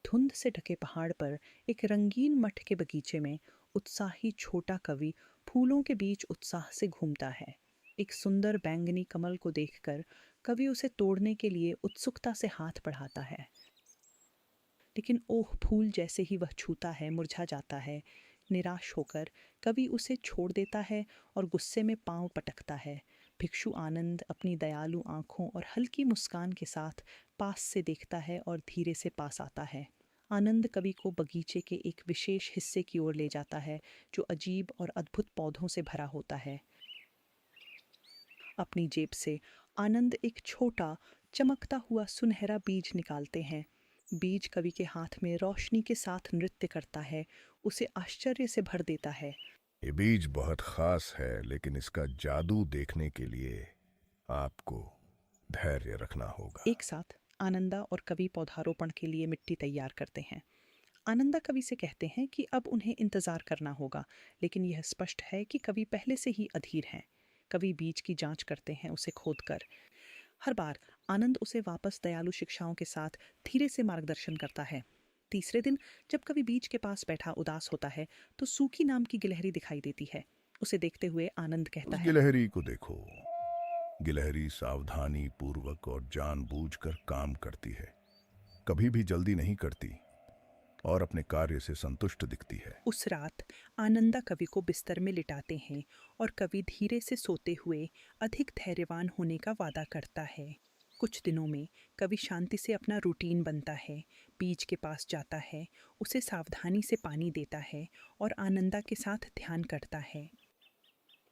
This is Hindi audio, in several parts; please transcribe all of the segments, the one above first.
धुंध से ढके पहाड़ पर एक रंगीन मठ के बगीचे में उत्साही छोटा कवि फूलों के बीच उत्साह से घूमता है। एक सुंदर बैंगनी कमल को देखकर कवि उसे तोड़ने के लिए उत्सुकता से हाथ बढ़ाता है, लेकिन ओह, फूल जैसे ही वह छूता है मुरझा जाता है। निराश होकर कवि उसे छोड़ देता है और गुस्से में पांव पटकता है। भिक्षु आनंद अपनी दयालु आंखों और हल्की मुस्कान के साथ पास से देखता है और धीरे से पास आता है। आनंद कवि को बगीचे के एक विशेष हिस्से की ओर ले जाता है जो अजीब और अद्भुत पौधों से भरा होता है। अपनी जेब से आनंद एक छोटा चमकता हुआ सुनहरा बीज निकालते हैं। बीज कवि के हाथ में रोशनी के साथ नृत्य करता है, उसे आश्चर्य से भर देता है। ये बीज बहुत खास है, लेकिन इसका जादू देखने के लिए आपको धैर्य रखना होगा। एक साथ आनंदा और कवि पौधारोपण के लिए मिट्टी तैयार करते हैं। आनंदा कवि से कहते हैं कि अब उन्हें इंतजार करना होगा, लेकिन यह स्पष्ट है कि कवि पहले से ही अधीर हैं। कवि बीज की जांच करते हैं, उसे खोदकर। हर बार आनंद उसे वापस दयालु शिक्षाओं के साथ धीरे से मार्गदर्शन करता है। तीसरे दिन जब कवि बीच के पास बैठा उदास होता है तो सूखी नाम की गिलहरी दिखाई देती है। उसे देखते हुए आनंद कहता उस है, गिलहरी को देखो। गिलहरी सावधानी पूर्वक और जानबूझकर काम करती है, कभी भी जल्दी नहीं करती और अपने कार्य से संतुष्ट दिखती है। उस रात आनंदा कवि को बिस्तर में लिटाते हैं और कवि धीरे से सोते हुए अधिक धैर्यवान होने का वादा करता है। कुछ दिनों में कवि शांति से अपना रूटीन बनता है। बीज के पास जाता है, उसे सावधानी से पानी देता है और आनंदा के साथ ध्यान करता है।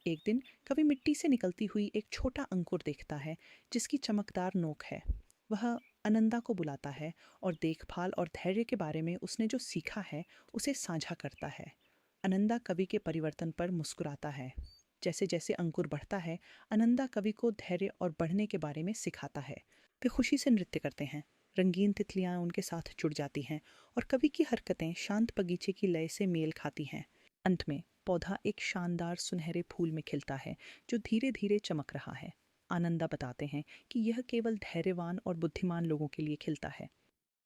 एक दिन कवि मिट्टी से निकलती हुई एक छोटा अंकुर देखता है जिसकी चमकदार नोक है। वह आनंदा को बुलाता है और देखभाल और धैर्य के बारे में उसने जो सीखा है उसे साझा करता है। आनंदा कवि के परिवर्तन पर मुस्कुराता है। जैसे जैसे अंकुर बढ़ता है, आनंदा कवि को धैर्य और बढ़ने के बारे में सिखाता है। वे खुशी से नृत्य करते हैं, रंगीन तितलियां उनके साथ जुड़ जाती हैं और कवि की हरकतें शांत बगीचे की लय से मेल खाती हैं। अंत में पौधा एक शानदार सुनहरे फूल में खिलता है जो धीरे धीरे चमक रहा है। आनंदा बताते हैं कि यह केवल धैर्यवान और बुद्धिमान लोगों के लिए खिलता है।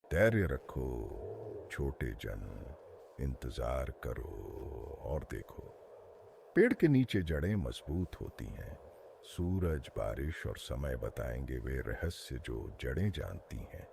धैर्य रखो छोटे जन, इंतजार करो और देखो, पेड़ के नीचे जड़ें मजबूत होती हैं। सूरज, बारिश और समय बताएंगे वे रहस्य जो जड़ें जानती हैं।